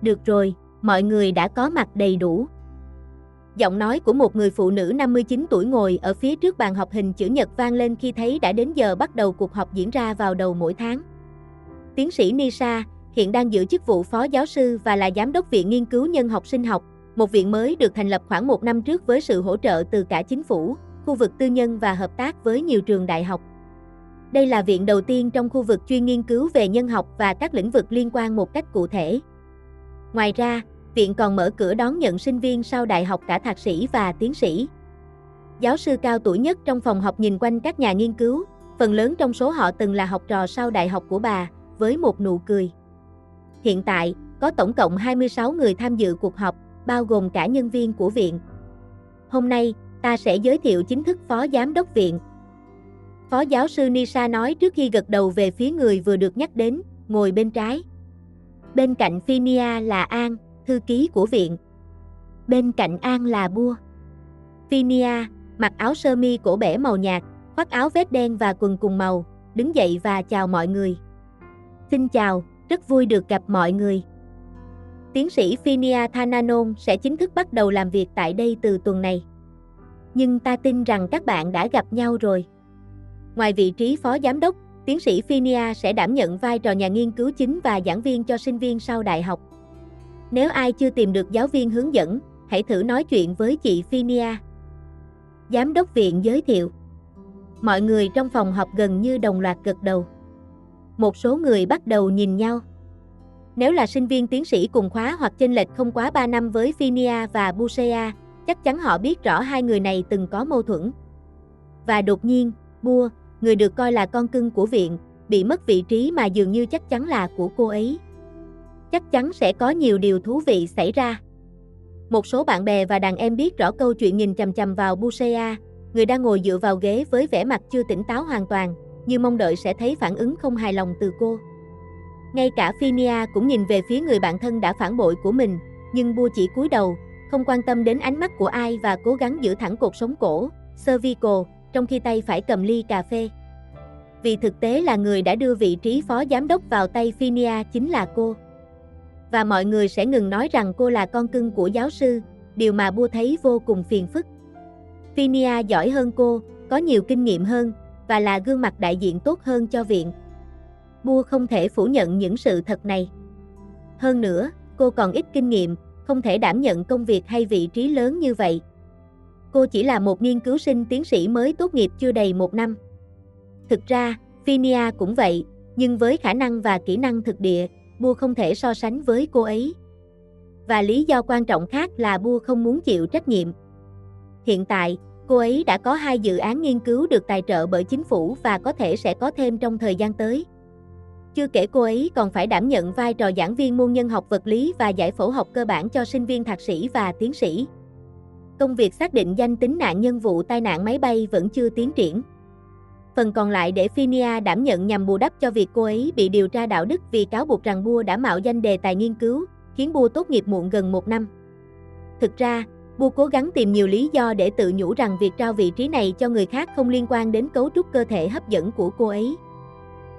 Được rồi, mọi người đã có mặt đầy đủ. Giọng nói của một người phụ nữ 59 tuổi ngồi ở phía trước bàn họp hình chữ nhật vang lên khi thấy đã đến giờ bắt đầu cuộc họp diễn ra vào đầu mỗi tháng. Tiến sĩ Nisha, hiện đang giữ chức vụ phó giáo sư và là giám đốc Viện Nghiên cứu Nhân học Sinh học, một viện mới được thành lập khoảng 1 năm trước với sự hỗ trợ từ cả chính phủ, khu vực tư nhân và hợp tác với nhiều trường đại học. Đây là viện đầu tiên trong khu vực chuyên nghiên cứu về nhân học và các lĩnh vực liên quan một cách cụ thể. Ngoài ra, viện còn mở cửa đón nhận sinh viên sau đại học cả thạc sĩ và tiến sĩ. Giáo sư cao tuổi nhất trong phòng họp nhìn quanh các nhà nghiên cứu, phần lớn trong số họ từng là học trò sau đại học của bà, với một nụ cười. Hiện tại, có tổng cộng 26 người tham dự cuộc họp, bao gồm cả nhân viên của viện. Hôm nay, ta sẽ giới thiệu chính thức phó giám đốc viện. Phó giáo sư Nisha nói trước khi gật đầu về phía người vừa được nhắc đến, ngồi bên trái. Bên cạnh Phinia là An, thư ký của viện. Bên cạnh An là Bua. Phinia, mặc áo sơ mi cổ bẻ màu nhạt, khoác áo vest đen và quần cùng màu, đứng dậy và chào mọi người. Xin chào, rất vui được gặp mọi người. Tiến sĩ Phinia Thananon sẽ chính thức bắt đầu làm việc tại đây từ tuần này. Nhưng ta tin rằng các bạn đã gặp nhau rồi. Ngoài vị trí phó giám đốc, tiến sĩ Phinia sẽ đảm nhận vai trò nhà nghiên cứu chính và giảng viên cho sinh viên sau đại học. Nếu ai chưa tìm được giáo viên hướng dẫn, hãy thử nói chuyện với chị Phinia. Giám đốc viện giới thiệu. Mọi người trong phòng họp gần như đồng loạt gật đầu. Một số người bắt đầu nhìn nhau. Nếu là sinh viên tiến sĩ cùng khóa hoặc chênh lệch không quá 3 năm với Phinia và Busea, chắc chắn họ biết rõ hai người này từng có mâu thuẫn. Và đột nhiên, Bua, người được coi là con cưng của viện, bị mất vị trí mà dường như chắc chắn là của cô ấy. Chắc chắn sẽ có nhiều điều thú vị xảy ra. Một số bạn bè và đàn em biết rõ câu chuyện nhìn chằm chằm vào Busea, người đang ngồi dựa vào ghế với vẻ mặt chưa tỉnh táo hoàn toàn, như mong đợi sẽ thấy phản ứng không hài lòng từ cô. Ngay cả Phinia cũng nhìn về phía người bạn thân đã phản bội của mình, nhưng Bua chỉ cúi đầu, không quan tâm đến ánh mắt của ai và cố gắng giữ thẳng cột sống cổ, cervical, trong khi tay phải cầm ly cà phê. Vì thực tế là người đã đưa vị trí phó giám đốc vào tay Phinia chính là cô. Và mọi người sẽ ngừng nói rằng cô là con cưng của giáo sư, điều mà Bua thấy vô cùng phiền phức. Phinia giỏi hơn cô, có nhiều kinh nghiệm hơn, và là gương mặt đại diện tốt hơn cho viện. Bua không thể phủ nhận những sự thật này. Hơn nữa, cô còn ít kinh nghiệm, không thể đảm nhận công việc hay vị trí lớn như vậy. Cô chỉ là một nghiên cứu sinh tiến sĩ mới tốt nghiệp chưa đầy 1 năm. Thực ra, Phinia cũng vậy, nhưng với khả năng và kỹ năng thực địa, Bua không thể so sánh với cô ấy. Và lý do quan trọng khác là Bua không muốn chịu trách nhiệm. Hiện tại, cô ấy đã có 2 dự án nghiên cứu được tài trợ bởi chính phủ và có thể sẽ có thêm trong thời gian tới. Chưa kể cô ấy còn phải đảm nhận vai trò giảng viên môn nhân học vật lý và giải phẫu học cơ bản cho sinh viên thạc sĩ và tiến sĩ. Công việc xác định danh tính nạn nhân vụ tai nạn máy bay vẫn chưa tiến triển. Phần còn lại để Phinia đảm nhận nhằm bù đắp cho việc cô ấy bị điều tra đạo đức vì cáo buộc rằng Bua đã mạo danh đề tài nghiên cứu, khiến Bua tốt nghiệp muộn gần 1 năm. Thực ra, Bua cố gắng tìm nhiều lý do để tự nhủ rằng việc trao vị trí này cho người khác không liên quan đến cấu trúc cơ thể hấp dẫn của cô ấy.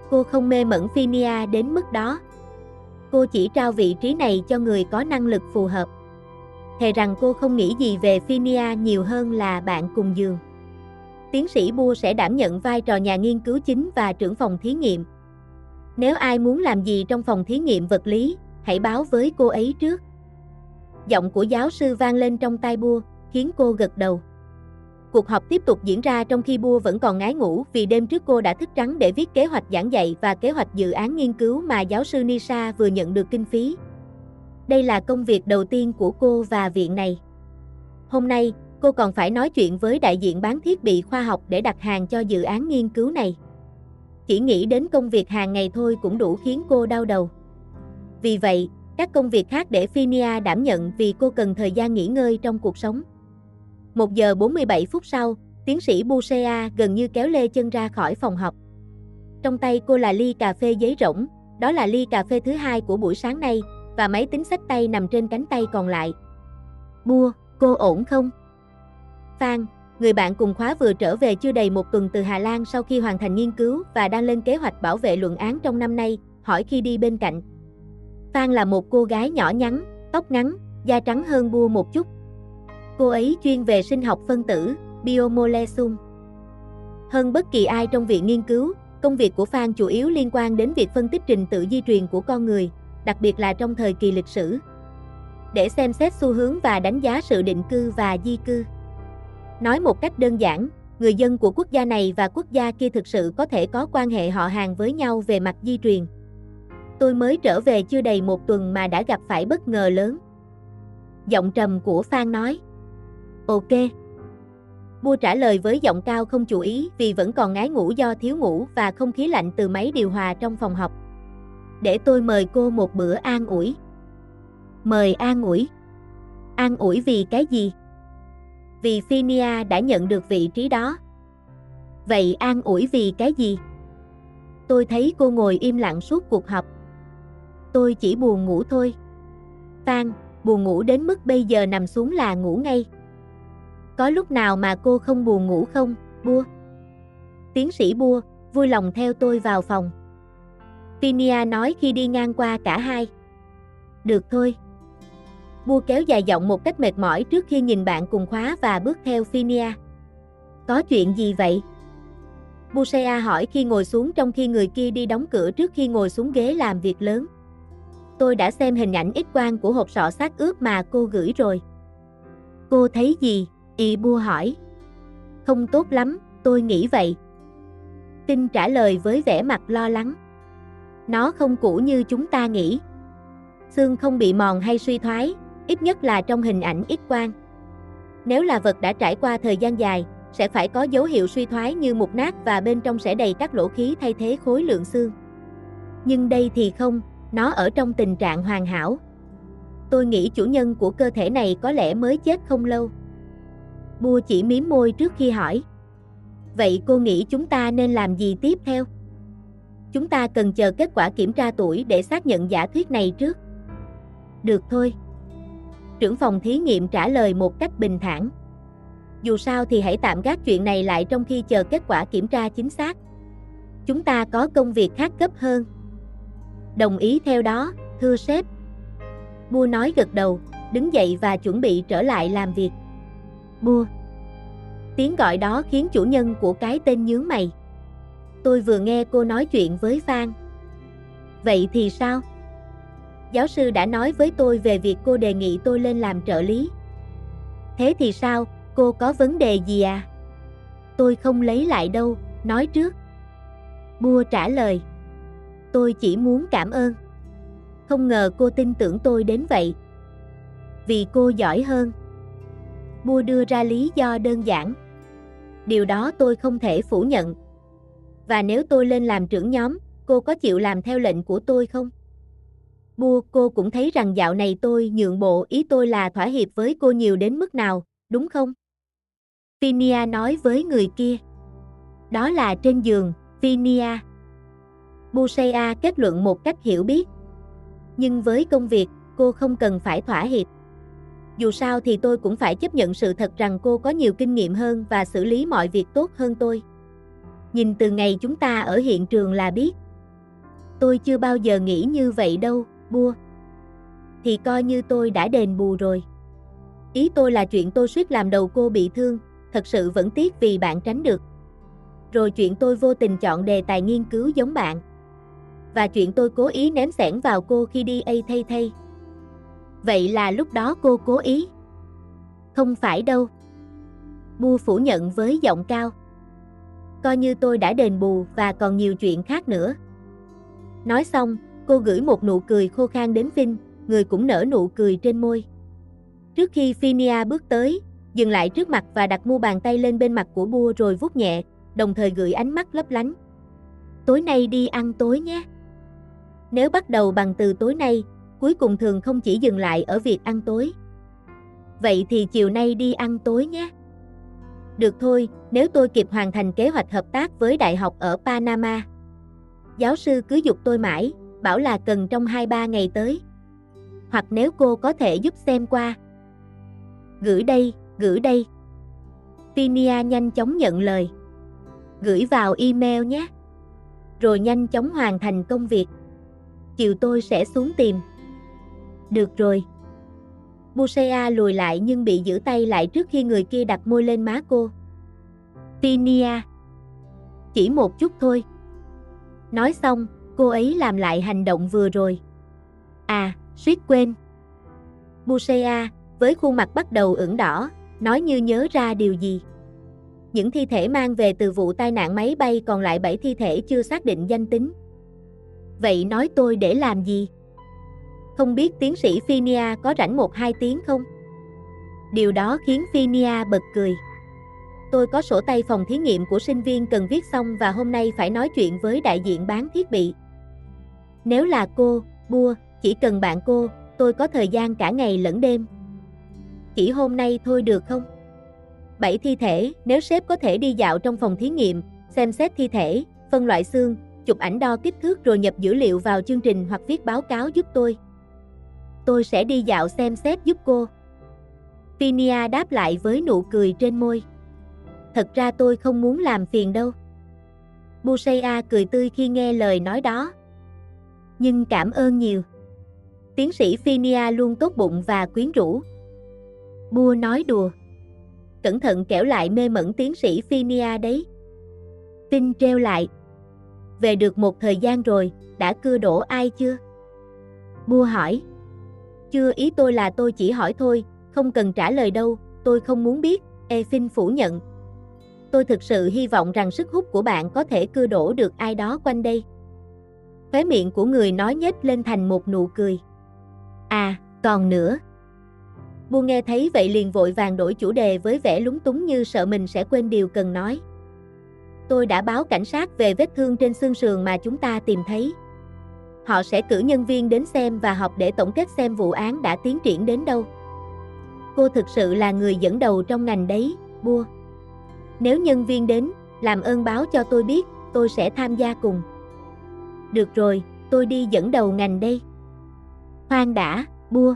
Cô không mê mẩn Phinia đến mức đó. Cô chỉ trao vị trí này cho người có năng lực phù hợp. Thề rằng cô không nghĩ gì về Phinia nhiều hơn là bạn cùng giường. Tiến sĩ Bua sẽ đảm nhận vai trò nhà nghiên cứu chính và trưởng phòng thí nghiệm. Nếu ai muốn làm gì trong phòng thí nghiệm vật lý, hãy báo với cô ấy trước. Giọng của giáo sư vang lên trong tai Bua, khiến cô gật đầu. Cuộc họp tiếp tục diễn ra trong khi Bua vẫn còn ngái ngủ vì đêm trước cô đã thức trắng để viết kế hoạch giảng dạy và kế hoạch dự án nghiên cứu mà giáo sư Nisha vừa nhận được kinh phí. Đây là công việc đầu tiên của cô và viện này. Hôm nay, cô còn phải nói chuyện với đại diện bán thiết bị khoa học để đặt hàng cho dự án nghiên cứu này. Chỉ nghĩ đến công việc hàng ngày thôi cũng đủ khiến cô đau đầu. Vì vậy, các công việc khác để Phinia đảm nhận vì cô cần thời gian nghỉ ngơi trong cuộc sống. 1 giờ 47 phút sau, tiến sĩ Busea gần như kéo lê chân ra khỏi phòng họp. Trong tay cô là ly cà phê giấy rỗng, đó là ly cà phê thứ 2 của buổi sáng nay, và máy tính xách tay nằm trên cánh tay còn lại. Bua, cô ổn không? Phan, người bạn cùng khóa vừa trở về chưa đầy 1 tuần từ Hà Lan sau khi hoàn thành nghiên cứu và đang lên kế hoạch bảo vệ luận án trong năm nay, hỏi khi đi bên cạnh. Phan là một cô gái nhỏ nhắn, tóc ngắn, da trắng hơn Bua một chút. Cô ấy chuyên về sinh học phân tử, biomolecule. Hơn bất kỳ ai trong viện nghiên cứu, công việc của Phan chủ yếu liên quan đến việc phân tích trình tự di truyền của con người, đặc biệt là trong thời kỳ lịch sử, để xem xét xu hướng và đánh giá sự định cư và di cư. Nói một cách đơn giản, người dân của quốc gia này và quốc gia kia thực sự có thể có quan hệ họ hàng với nhau về mặt di truyền. Tôi mới trở về chưa đầy một tuần mà đã gặp phải bất ngờ lớn. Giọng trầm của Phan nói. Ok. Bua trả lời với giọng cao không chú ý vì vẫn còn ngái ngủ do thiếu ngủ và không khí lạnh từ máy điều hòa trong phòng học. Để tôi mời cô một bữa an ủi. Mời an ủi. An ủi vì cái gì? Vì Phinia đã nhận được vị trí đó. Vậy an ủi vì cái gì? Tôi thấy cô ngồi im lặng suốt cuộc họp. Tôi chỉ buồn ngủ thôi. Phan, buồn ngủ đến mức bây giờ nằm xuống là ngủ ngay. Có lúc nào mà cô không buồn ngủ không, Bua? Tiến sĩ Bua, vui lòng theo tôi vào phòng. Phinia nói khi đi ngang qua cả hai. Được thôi. Bua kéo dài giọng một cách mệt mỏi trước khi nhìn bạn cùng khóa và bước theo Phinia. Có chuyện gì vậy? Bushea hỏi khi ngồi xuống trong khi người kia đi đóng cửa trước khi ngồi xuống ghế làm việc lớn. Tôi đã xem hình ảnh X-quang của hộp sọ xác ướp mà cô gửi rồi. Cô thấy gì? Bua hỏi. Không tốt lắm, tôi nghĩ vậy. Tin trả lời với vẻ mặt lo lắng. Nó không cũ như chúng ta nghĩ. Xương không bị mòn hay suy thoái, ít nhất là trong hình ảnh X-quang. Nếu là vật đã trải qua thời gian dài, sẽ phải có dấu hiệu suy thoái như mục nát và bên trong sẽ đầy các lỗ khí thay thế khối lượng xương. Nhưng đây thì không, nó ở trong tình trạng hoàn hảo. Tôi nghĩ chủ nhân của cơ thể này có lẽ mới chết không lâu. Bua chỉ mím môi trước khi hỏi. Vậy cô nghĩ chúng ta nên làm gì tiếp theo? Chúng ta cần chờ kết quả kiểm tra tuổi để xác nhận giả thuyết này trước. Được thôi. Trưởng phòng thí nghiệm trả lời một cách bình thản. Dù sao thì hãy tạm gác chuyện này lại trong khi chờ kết quả kiểm tra chính xác. Chúng ta có công việc khác gấp hơn. Đồng ý theo đó, thưa sếp. Bua nói gật đầu, đứng dậy và chuẩn bị trở lại làm việc. Bua. Tiếng gọi đó khiến chủ nhân của cái tên nhướng mày. Tôi vừa nghe cô nói chuyện với Phan. Vậy thì sao? Giáo sư đã nói với tôi về việc cô đề nghị tôi lên làm trợ lý. Thế thì sao, cô có vấn đề gì à? Tôi không lấy lại đâu, nói trước. Bua trả lời. Tôi chỉ muốn cảm ơn. Không ngờ cô tin tưởng tôi đến vậy. Vì cô giỏi hơn. Bua đưa ra lý do đơn giản. Điều đó tôi không thể phủ nhận. Và nếu tôi lên làm trưởng nhóm, cô có chịu làm theo lệnh của tôi không? Bua, cô cũng thấy rằng dạo này tôi nhượng bộ, ý tôi là thỏa hiệp với cô nhiều đến mức nào, đúng không? Phinia nói với người kia. Đó là trên giường, Phinia. Bushea kết luận một cách hiểu biết. Nhưng với công việc, cô không cần phải thỏa hiệp. Dù sao thì tôi cũng phải chấp nhận sự thật rằng cô có nhiều kinh nghiệm hơn và xử lý mọi việc tốt hơn tôi. Nhìn từ ngày chúng ta ở hiện trường là biết. Tôi chưa bao giờ nghĩ như vậy đâu, Bua. Thì coi như tôi đã đền bù rồi. Ý tôi là chuyện tôi suýt làm đầu cô bị thương, thật sự vẫn tiếc vì bạn tránh được. Rồi chuyện tôi vô tình chọn đề tài nghiên cứu giống bạn. Và chuyện tôi cố ý ném xẻng vào cô khi đi thay. Vậy là lúc đó cô cố ý? Không phải đâu. Bua phủ nhận với giọng cao. Coi như tôi đã đền bù và còn nhiều chuyện khác nữa. Nói xong, cô gửi một nụ cười khô khan đến Finn, người cũng nở nụ cười trên môi. Trước khi Phinia bước tới, dừng lại trước mặt và đặt mu bàn tay lên bên mặt của Bua rồi vuốt nhẹ, đồng thời gửi ánh mắt lấp lánh. Tối nay đi ăn tối nhé. Nếu bắt đầu bằng từ tối nay, cuối cùng thường không chỉ dừng lại ở việc ăn tối. Vậy thì chiều nay đi ăn tối nhé. Được thôi, nếu tôi kịp hoàn thành kế hoạch hợp tác với đại học ở Panama. Giáo sư cứ giục tôi mãi, bảo là cần trong 2-3 ngày tới. Hoặc nếu cô có thể giúp xem qua. Gửi đây. Phinia nhanh chóng nhận lời. Gửi vào email nhé. Rồi nhanh chóng hoàn thành công việc. Chiều tôi sẽ xuống tìm. Được rồi. Musea lùi lại nhưng bị giữ tay lại trước khi người kia đặt môi lên má cô. Phinia. Chỉ một chút thôi. Nói xong, cô ấy làm lại hành động vừa rồi. À, suýt quên. Musea, với khuôn mặt bắt đầu ửng đỏ, nói như nhớ ra điều gì. Những thi thể mang về từ vụ tai nạn máy bay còn lại 7 thi thể chưa xác định danh tính. Vậy nói tôi để làm gì? Không biết tiến sĩ Phinia có rảnh 1-2 tiếng không? Điều đó khiến Phinia bật cười. Tôi có sổ tay phòng thí nghiệm của sinh viên cần viết xong và hôm nay phải nói chuyện với đại diện bán thiết bị. Nếu là cô, Bua, chỉ cần bạn cô, tôi có thời gian cả ngày lẫn đêm. Chỉ hôm nay thôi được không? 7 thi thể, nếu sếp có thể đi dạo trong phòng thí nghiệm, xem xét thi thể, phân loại xương, chụp ảnh đo kích thước rồi nhập dữ liệu vào chương trình hoặc viết báo cáo giúp tôi. Tôi sẽ đi dạo xem xét giúp cô. Phinia đáp lại với nụ cười trên môi. Thật ra tôi không muốn làm phiền đâu. Musea cười tươi khi nghe lời nói đó. Nhưng cảm ơn nhiều. Tiến sĩ Phinia luôn tốt bụng và quyến rũ. Bua nói đùa. Cẩn thận kẻo lại mê mẩn tiến sĩ Phinia đấy. Vinh treo lại. Về được một thời gian rồi, đã cưa đổ ai chưa? Bua hỏi. Chưa, ý tôi là tôi chỉ hỏi thôi, không cần trả lời đâu, tôi không muốn biết. Vinh phủ nhận. Tôi thực sự hy vọng rằng sức hút của bạn có thể cưa đổ được ai đó quanh đây. Khóe miệng của người nói nhếch lên thành một nụ cười. À, còn nữa. Bua nghe thấy vậy liền vội vàng đổi chủ đề với vẻ lúng túng như sợ mình sẽ quên điều cần nói. Tôi đã báo cảnh sát về vết thương trên xương sườn mà chúng ta tìm thấy. Họ sẽ cử nhân viên đến xem và họp để tổng kết xem vụ án đã tiến triển đến đâu. Cô thực sự là người dẫn đầu trong ngành đấy, Bua. Nếu nhân viên đến, làm ơn báo cho tôi biết, tôi sẽ tham gia cùng. Được rồi, tôi đi dẫn đầu ngành đây. Khoan đã, Bua.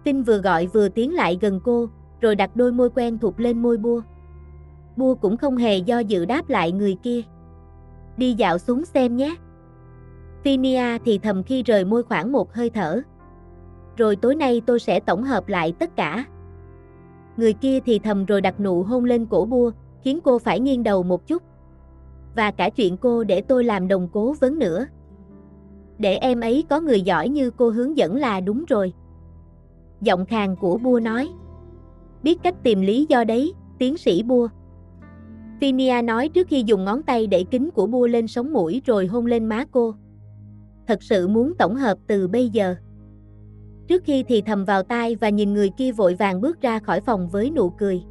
Vinh vừa gọi vừa tiến lại gần cô, rồi đặt đôi môi quen thuộc lên môi Bua. Bua cũng không hề do dự đáp lại người kia. Đi dạo xuống xem nhé. Phinia thì thầm khi rời môi khoảng một hơi thở. Rồi tối nay tôi sẽ tổng hợp lại tất cả. Người kia thì thầm rồi đặt nụ hôn lên cổ Bua, khiến cô phải nghiêng đầu một chút. Và cả chuyện cô để tôi làm đồng cố vấn nữa. Để em ấy có người giỏi như cô hướng dẫn là đúng rồi. Giọng khàn của Bua nói. Biết cách tìm lý do đấy, tiến sĩ Bua. Phinia nói trước khi dùng ngón tay đẩy kính của Bua lên sống mũi rồi hôn lên má cô. Thật sự muốn tổng hợp từ bây giờ. Trước khi thì thầm vào tai và nhìn người kia vội vàng bước ra khỏi phòng với nụ cười.